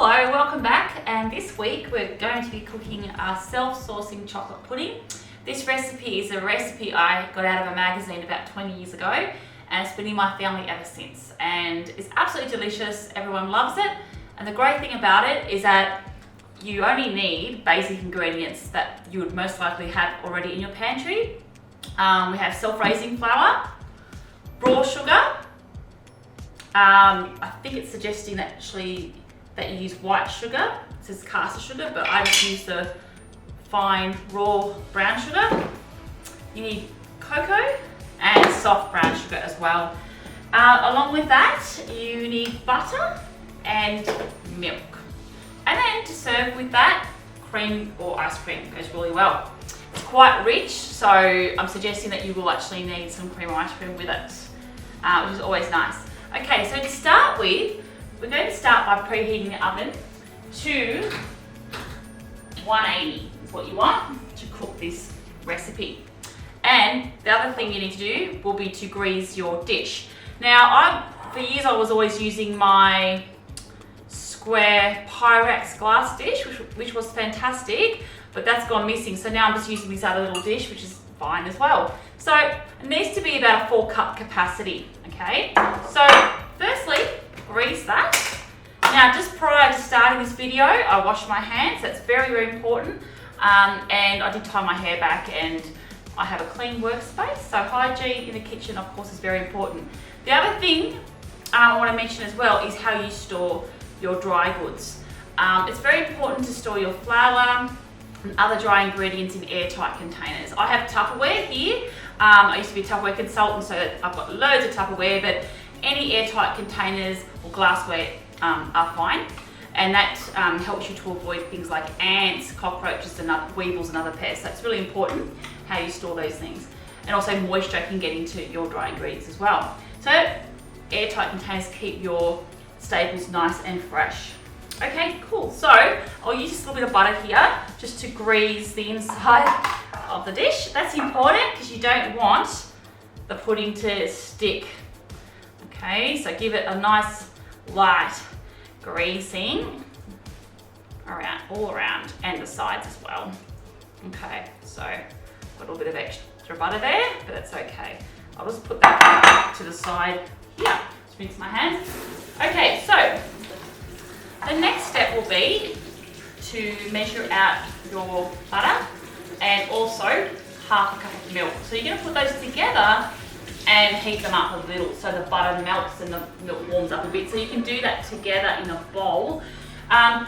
Hello, welcome back, and this week we're going to be cooking a self-saucing chocolate pudding. This recipe is a recipe I got out of a magazine about 20 years ago, and it's been in my family ever since, and it's absolutely delicious. Everyone loves it, and the great thing about it is that you only need basic ingredients that you would most likely have already in your pantry. We have self-raising flour, raw sugar. I think it's suggesting actually that you use white sugar. It says caster sugar, but I just use the fine raw brown sugar. You need cocoa and soft brown sugar as well. Along with that, you need butter and milk. And then to serve with that, cream or ice cream goes really well. It's quite rich, so I'm suggesting that you will actually need some cream or ice cream with it, which is always nice. Okay, so to start with, we're going to start by preheating the oven to 180 is what you want to cook this recipe. And the other thing you need to do will be to grease your dish. Now, for years I was always using my square Pyrex glass dish, which was fantastic, but that's gone missing. So now I'm just using this other little dish, which is fine as well. So it needs to be about a 4-cup capacity, okay? So firstly, grease that. Now, just prior to starting this video, I washed my hands. That's very, very important. And I did tie my hair back, and I have a clean workspace. So hygiene in the kitchen, of course, is very important. The other thing I want to mention as well is how you store your dry goods. It's very important to store your flour and other dry ingredients in airtight containers. I have Tupperware here. I used to be a Tupperware consultant, so I've got loads of Tupperware, but any airtight containers or glassware are fine. And that helps you to avoid things like ants, cockroaches, and weevils and other pests. So it's really important how you store those things. And also moisture can get into your dry ingredients as well. So airtight containers keep your staples nice and fresh. Okay, cool. So I'll use just a little bit of butter here just to grease the inside of the dish. That's important because you don't want the pudding to stick. Okay, so give it a nice light greasing all around and the sides as well. Okay, so got a little bit of extra butter there, but that's okay. I'll just put that to the side here. Just rinse my hands. Okay, so the next step will be to measure out your butter and also half a cup of milk. So you're going to put those together and heat them up a little so the butter melts and the milk warms up a bit. So you can do that together in a bowl.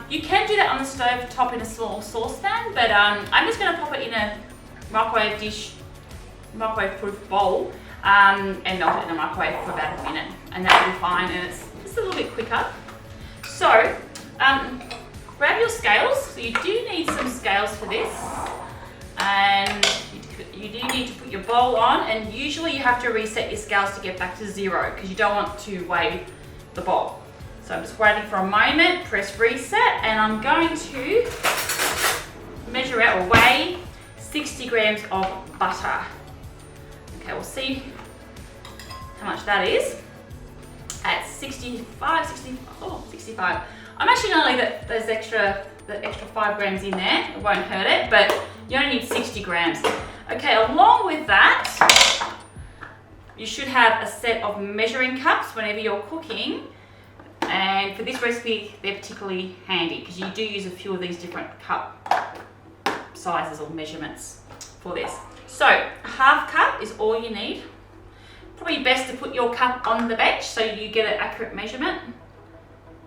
You can do that on the stove top in a small saucepan, but I'm just going to pop it in a microwave-proof bowl and melt it in the microwave for about a minute, and that will be fine, and it's just a little bit quicker. So grab your scales. So you do need some scales for this, and you do need to put your bowl on, and usually you have to reset your scales to get back to 0 because you don't want to weigh the bowl. So I'm just waiting for a moment, press reset, and I'm going to measure out or weigh 60 grams of butter. Okay, we'll see how much that is. At 65. I'm actually going to leave the extra 5 grams in there. It won't hurt it, but you only need 60 grams. Okay, along with that, you should have a set of measuring cups whenever you're cooking. And for this recipe, they're particularly handy because you do use a few of these different cup sizes or measurements for this. So a half cup is all you need. Probably best to put your cup on the bench so you get an accurate measurement.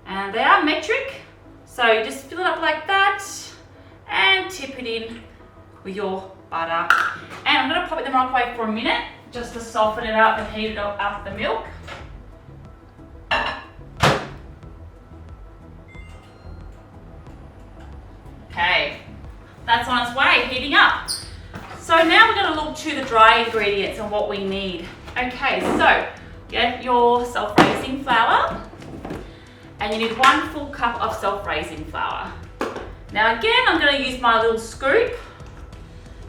And they are metric, so just fill it up like that and tip it in with your butter. And I'm going to pop it in the microwave for a minute just to soften it up and heat it up the milk. Okay, that's on its way, heating up. So now we're going to look to the dry ingredients and what we need. Okay, so get your self-raising flour, and you need 1 full cup of self-raising flour. Now again, I'm going to use my little scoop.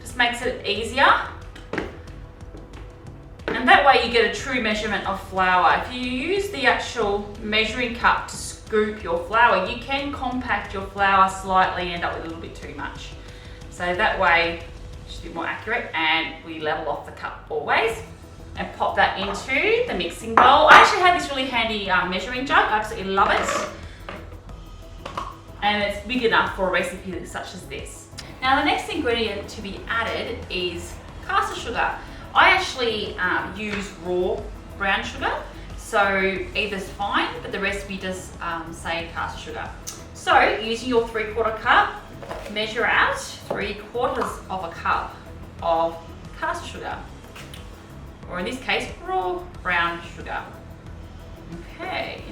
Just makes it easier. And that way you get a true measurement of flour. If you use the actual measuring cup to scoop your flour. You can compact your flour slightly and end up with a little bit too much. So that way, it's a bit more accurate, and we level off the cup always. And pop that into the mixing bowl. I actually have this really handy measuring jug. I absolutely love it. And it's big enough for a recipe such as this. Now the next ingredient to be added is caster sugar. I actually use raw brown sugar, so either's fine, but the recipe does say caster sugar. So using your 3/4 cup, measure out 3/4 of a cup of caster sugar, or in this case, raw brown sugar. Okay,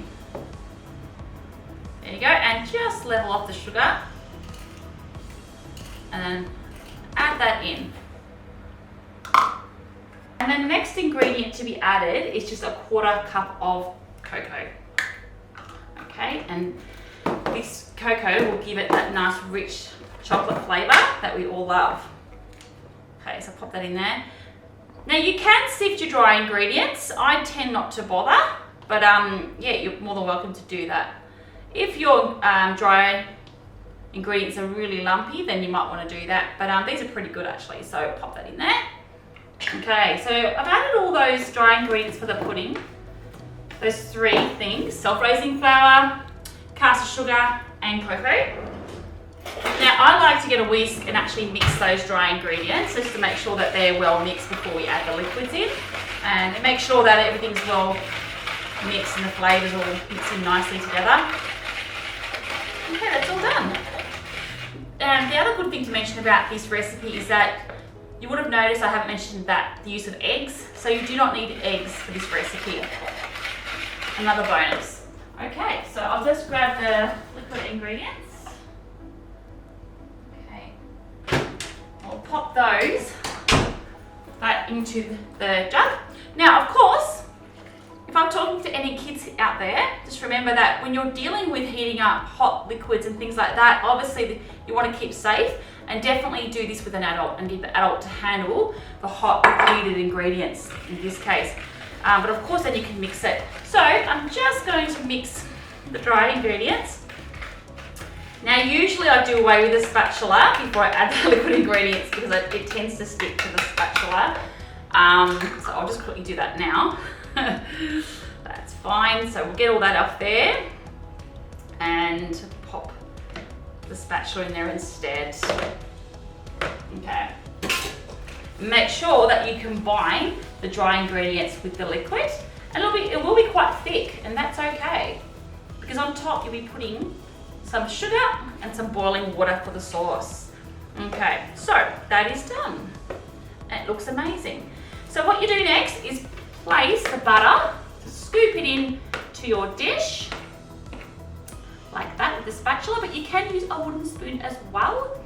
there you go, and just level off the sugar, and then add that in. And then the next ingredient to be added is just a 1/4 cup of cocoa. Okay, and this cocoa will give it that nice rich chocolate flavour that we all love. Okay, so pop that in there. Now you can sift your dry ingredients. I tend not to bother, but yeah, you're more than welcome to do that. If your dry ingredients are really lumpy, then you might want to do that, but these are pretty good actually, so pop that in there. Okay, so I've added all those dry ingredients for the pudding. Those 3 things: self-raising flour, caster sugar, and cocoa. Now I like to get a whisk and actually mix those dry ingredients just to make sure that they're well mixed before we add the liquids in, and make sure that everything's well mixed and the flavours all mix in nicely together. Okay, that's all done. The other good thing to mention about this recipe is that you would have noticed I haven't mentioned that the use of eggs, so you do not need eggs for this recipe. Another bonus. Okay, so I'll just grab the liquid ingredients. Okay, I'll pop those right into the jug. Now, of course, if I'm talking to any kids out there, just remember that when you're dealing with heating up hot liquids and things like that, obviously you want to keep safe, and definitely do this with an adult and get the adult to handle the hot heated ingredients in this case. But of course then you can mix it. So I'm just going to mix the dry ingredients. Now usually I do away with the spatula before I add the liquid ingredients because it tends to stick to the spatula. So I'll just quickly do that now. That's fine. So we'll get all that off there and pop the spatula in there instead. Okay. Make sure that you combine the dry ingredients with the liquid, and it will be quite thick, and that's okay because on top you'll be putting some sugar and some boiling water for the sauce. Okay, so that is done. It looks amazing. So what you do next is place the butter, scoop it in to your dish like that with the spatula, but you can use a wooden spoon as well.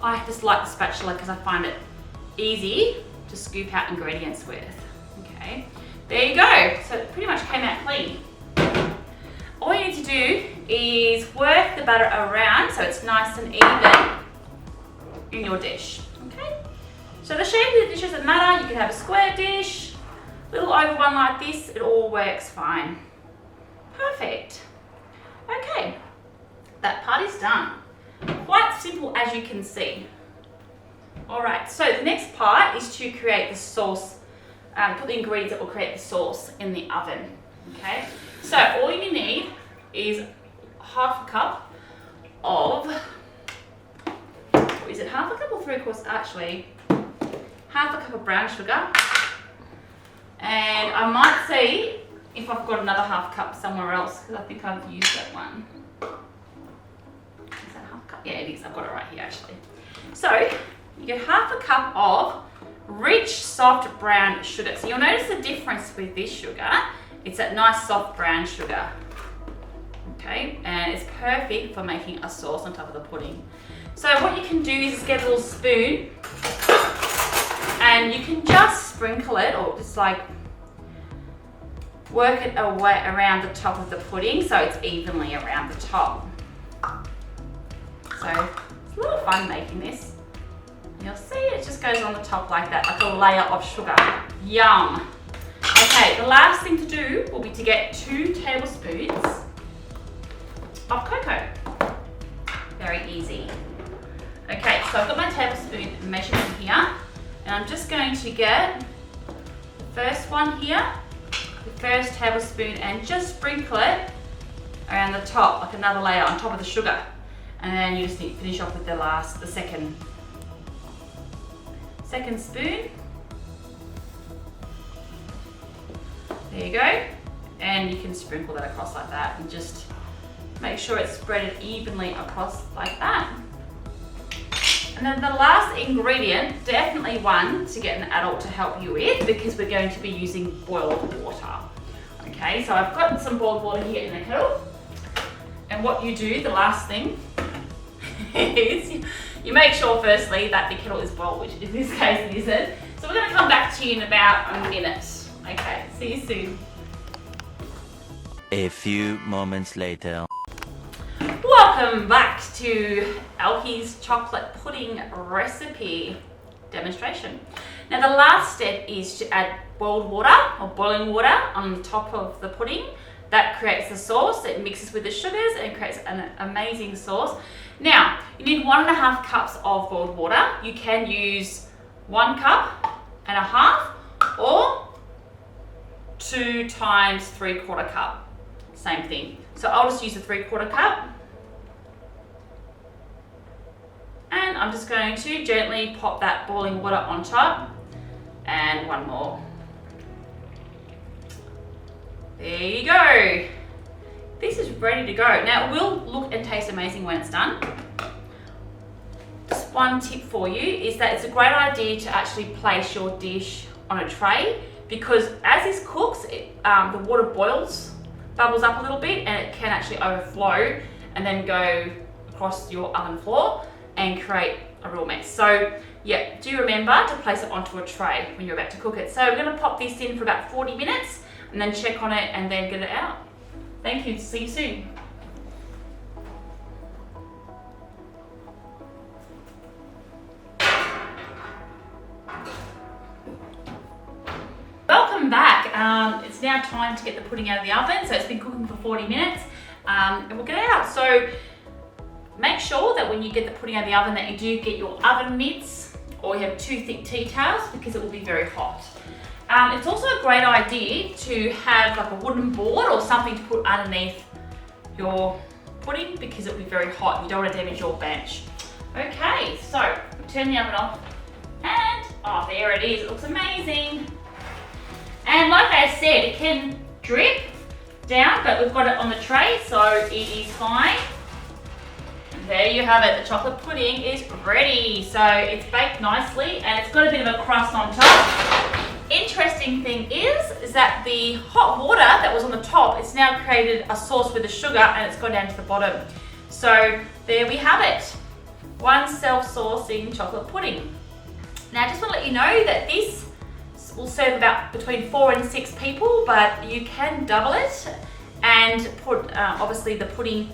I just like the spatula because I find it easy to scoop out ingredients with. Okay, there you go. So it pretty much came out clean. All you need to do is work the butter around so it's nice and even in your dish. Okay, so the shape of the dish doesn't matter. You can have a square dish, a little oval one like this, it all works fine. Perfect. Okay, that part is done. Quite simple as you can see. Alright, so the next part is to create the sauce, put the ingredients that will create the sauce in the oven. Okay, so all you need is half a cup of, is it half a cup or 3/4? Actually, half a cup of brown sugar. And I might see if I've got another half cup somewhere else because I think I've used that one. Is that half a cup? Yeah, it is. I've got it right here actually. So you get half a cup of rich, soft brown sugar. So you'll notice the difference with this sugar. It's that nice soft brown sugar. Okay, and it's perfect for making a sauce on top of the pudding. So what you can do is just get a little spoon and you can just sprinkle it or just like work it away around the top of the pudding so it's evenly around the top. So it's a lot of fun making this. You'll see it just goes on the top like that, like a layer of sugar. Yum. Okay, the last thing to do will be to get 2 tablespoons So I've got my tablespoon measurement here, and I'm just going to get the first one here, the first tablespoon, and just sprinkle it around the top, like another layer on top of the sugar. And then you just need to finish off with the second spoon. There you go. And you can sprinkle that across like that and just make sure it's spread evenly across like that. And then the last ingredient, definitely one to get an adult to help you with, because we're going to be using boiled water. Okay, so I've got some boiled water here in the kettle. And what you do, the last thing, is you make sure firstly that the kettle is boiled, which in this case it isn't. So we're going to come back to you in about a minute. Okay, see you soon. A few moments later. Welcome back to Elke's chocolate pudding recipe demonstration. Now the last step is to add boiled water or boiling water on the top of the pudding. That creates the sauce, it mixes with the sugars and creates an amazing sauce. Now, you need 1.5 cups of boiled water. You can use 1.5 cups or 2 times 3/4 cup. Same thing. So I'll just use the 3/4 cup. And I'm just going to gently pop that boiling water on top. And one more. There you go. This is ready to go. Now it will look and taste amazing when it's done. Just one tip for you is that it's a great idea to actually place your dish on a tray, because as this cooks, the water bubbles up a little bit, and it can actually overflow and then go across your oven floor and create a real mess. So yeah, do remember to place it onto a tray when you're about to cook it. So we're going to pop this in for about 40 minutes and then check on it and then get it out. Thank you, see you soon. Welcome back. It's now time to get the pudding out of the oven. So it's been cooking for 40 minutes and we'll get it out. So make sure that when you get the pudding out of the oven that you do get your oven mitts, or you have 2 thick tea towels, because it will be very hot. It's also a great idea to have like a wooden board or something to put underneath your pudding, because it will be very hot. You don't want to damage your bench. Okay, so turn the oven off, and oh, there it is. It looks amazing. And like I said, it can drip down, but we've got it on the tray, so it is fine. There you have it, the chocolate pudding is ready. So it's baked nicely and it's got a bit of a crust on top. Interesting thing is that the hot water that was on the top, it's now created a sauce with the sugar and it's gone down to the bottom. So there we have it, one self-saucing chocolate pudding. Now I just want to let you know that this will serve about between 4 and 6 people, but you can double it and put obviously the pudding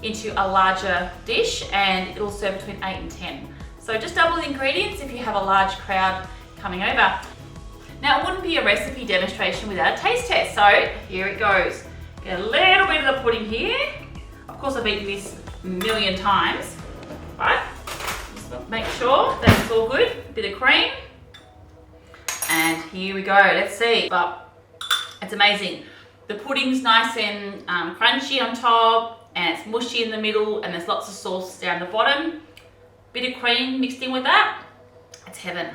into a larger dish, and it'll serve between 8 and 10. So just double the ingredients if you have a large crowd coming over. Now it wouldn't be a recipe demonstration without a taste test, so here it goes. Get a little bit of the pudding here. Of course I've eaten this a million times, right? Just make sure that it's all good. Bit of cream. And here we go, let's see. But it's amazing. The pudding's nice and crunchy on top, and it's mushy in the middle, and there's lots of sauce down the bottom. Bit of cream mixed in with that. It's heaven.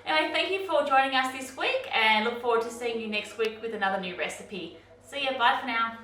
Anyway, thank you for joining us this week, and look forward to seeing you next week with another new recipe. See ya, bye for now.